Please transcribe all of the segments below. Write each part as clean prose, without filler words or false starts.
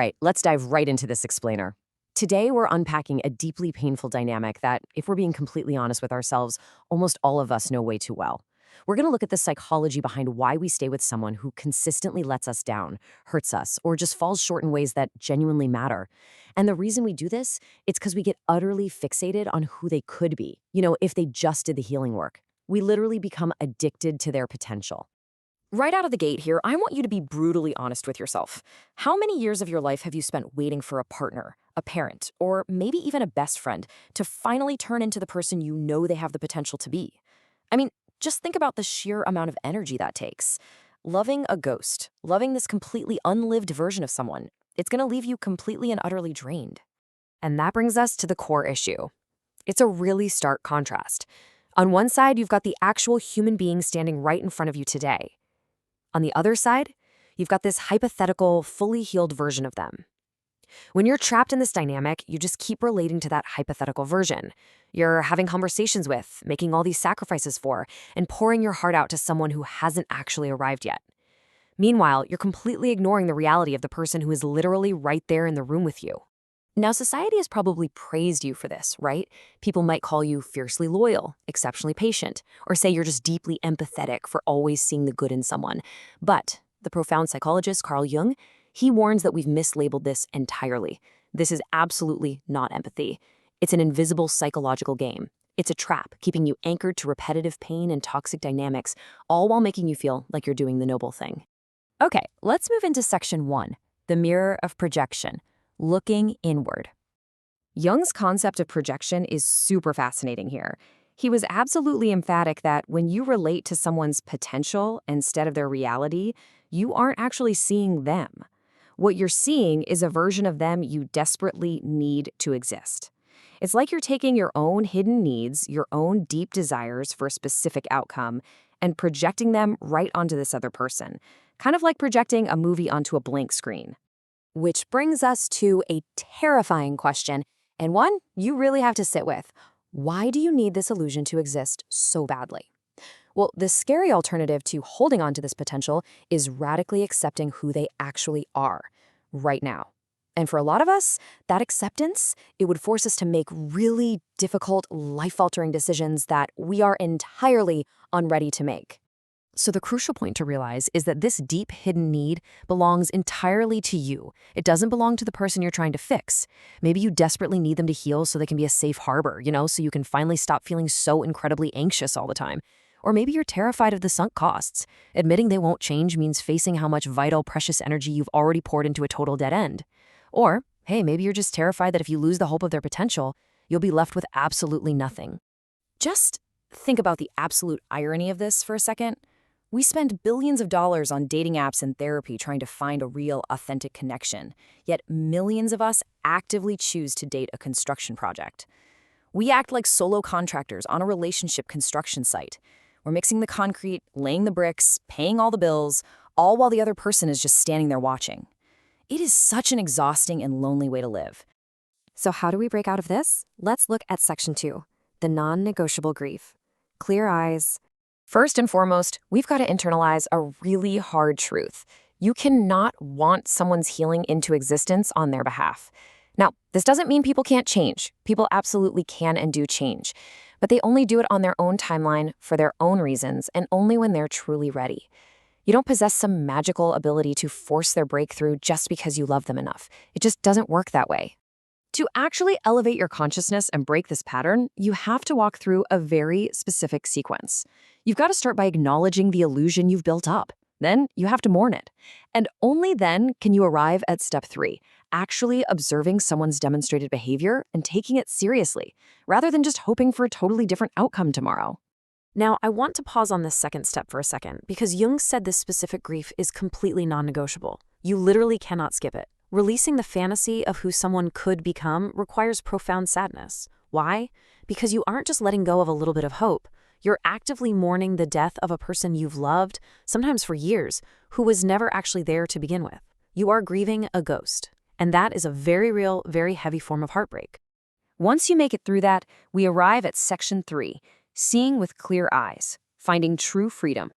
right, let's dive right into this explainer. Today, we're unpacking a deeply painful dynamic that, if we're being completely honest with ourselves, almost all of us know way too well. We're going to look at the psychology behind why we stay with someone who consistently lets us down, hurts us, or just falls short in ways that genuinely matter. And the reason we do this, it's because we get utterly fixated on who they could be. If they just did the healing work. We literally become addicted to their potential. Right out of the gate here, I want you to be brutally honest with yourself. How many years of your life have you spent waiting for a partner, a parent, or maybe even a best friend to finally turn into the person you know they have the potential to be? I mean, just think about the sheer amount of energy that takes. Loving a ghost, loving this completely unlived version of someone, it's going to leave you completely and utterly drained. And that brings us to the core issue. It's a really stark contrast. On one side, you've got the actual human being standing right in front of you today. On the other side, you've got this hypothetical, fully healed version of them. When you're trapped in this dynamic, you just keep relating to that hypothetical version. You're having conversations with, making all these sacrifices for, and pouring your heart out to someone who hasn't actually arrived yet. Meanwhile, you're completely ignoring the reality of the person who is literally right there in the room with you. Now, society has probably praised you for this, right? People might call you fiercely loyal, exceptionally patient, or say you're just deeply empathetic for always seeing the good in someone. But the profound psychologist Carl Jung, he warns that we've mislabeled this entirely. This is absolutely not empathy. It's an invisible psychological game. It's a trap, keeping you anchored to repetitive pain and toxic dynamics, all while making you feel like you're doing the noble thing. Okay, let's move into section 1, the mirror of projection. Looking inward. Jung's concept of projection is super fascinating here. He was absolutely emphatic that when you relate to someone's potential instead of their reality, you aren't actually seeing them. What you're seeing is a version of them you desperately need to exist. It's like you're taking your own hidden needs, your own deep desires for a specific outcome, and projecting them right onto this other person, kind of like projecting a movie onto a blank screen. Which brings us to a terrifying question, and one you really have to sit with. Why do you need this illusion to exist so badly? Well, the scary alternative to holding on to this potential is radically accepting who they actually are right now. And for a lot of us, that acceptance, it would force us to make really difficult, life-altering decisions that we are entirely unready to make. So the crucial point to realize is that this deep hidden need belongs entirely to you. It doesn't belong to the person you're trying to fix. Maybe you desperately need them to heal so they can be a safe harbor, so you can finally stop feeling so incredibly anxious all the time. Or maybe you're terrified of the sunk costs. Admitting they won't change means facing how much vital, precious energy you've already poured into a total dead end. Or, hey, maybe you're just terrified that if you lose the hope of their potential, you'll be left with absolutely nothing. Just think about the absolute irony of this for a second. We spend billions of dollars on dating apps and therapy trying to find a real, authentic connection, yet millions of us actively choose to date a construction project. We act like solo contractors on a relationship construction site. We're mixing the concrete, laying the bricks, paying all the bills, all while the other person is just standing there watching. It is such an exhausting and lonely way to live. So how do we break out of this? Let's look at section 2, the non-negotiable grief. Clear eyes. First and foremost, we've got to internalize a really hard truth. You cannot want someone's healing into existence on their behalf. Now, this doesn't mean people can't change. People absolutely can and do change. But they only do it on their own timeline, for their own reasons, and only when they're truly ready. You don't possess some magical ability to force their breakthrough just because you love them enough. It just doesn't work that way. To actually elevate your consciousness and break this pattern, you have to walk through a very specific sequence. You've got to start by acknowledging the illusion you've built up. Then you have to mourn it. And only then can you arrive at step 3, actually observing someone's demonstrated behavior and taking it seriously, rather than just hoping for a totally different outcome tomorrow. Now, I want to pause on this second step for a second, because Jung said this specific grief is completely non-negotiable. You literally cannot skip it. Releasing the fantasy of who someone could become requires profound sadness. Why? Because you aren't just letting go of a little bit of hope. You're actively mourning the death of a person you've loved, sometimes for years, who was never actually there to begin with. You are grieving a ghost. And that is a very real, very heavy form of heartbreak. Once you make it through that, we arrive at section 3, seeing with clear eyes, finding true freedom.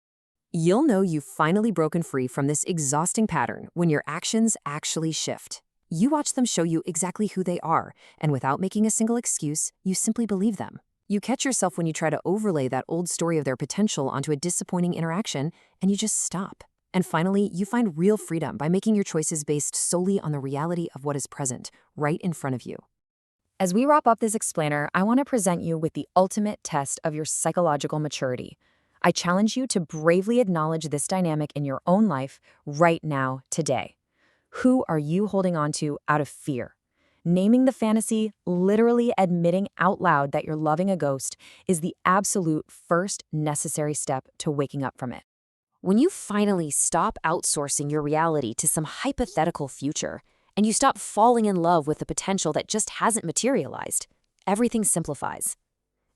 You'll know you've finally broken free from this exhausting pattern when your actions actually shift. You watch them show you exactly who they are, and without making a single excuse, you simply believe them. You catch yourself when you try to overlay that old story of their potential onto a disappointing interaction, and you just stop. And finally, you find real freedom by making your choices based solely on the reality of what is present, right in front of you. As we wrap up this explainer, I want to present you with the ultimate test of your psychological maturity. I challenge you to bravely acknowledge this dynamic in your own life right now, today. Who are you holding on to out of fear? Naming the fantasy, literally admitting out loud that you're loving a ghost, is the absolute first necessary step to waking up from it. When you finally stop outsourcing your reality to some hypothetical future, and you stop falling in love with the potential that just hasn't materialized, everything simplifies.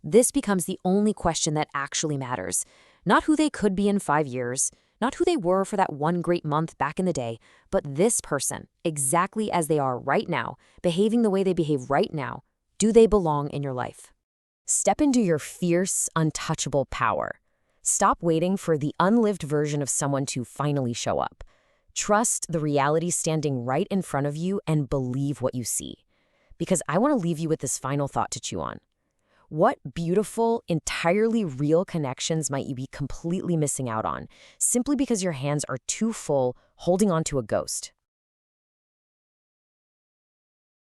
This becomes the only question that actually matters. Not who they could be in 5 years, not who they were for that one great month back in the day, but this person, exactly as they are right now, behaving the way they behave right now. Do they belong in your life? Step into your fierce, untouchable power. Stop waiting for the unlived version of someone to finally show up. Trust the reality standing right in front of you and believe what you see. Because I want to leave you with this final thought to chew on. What beautiful, entirely real connections might you be completely missing out on simply because your hands are too full holding on to a ghost?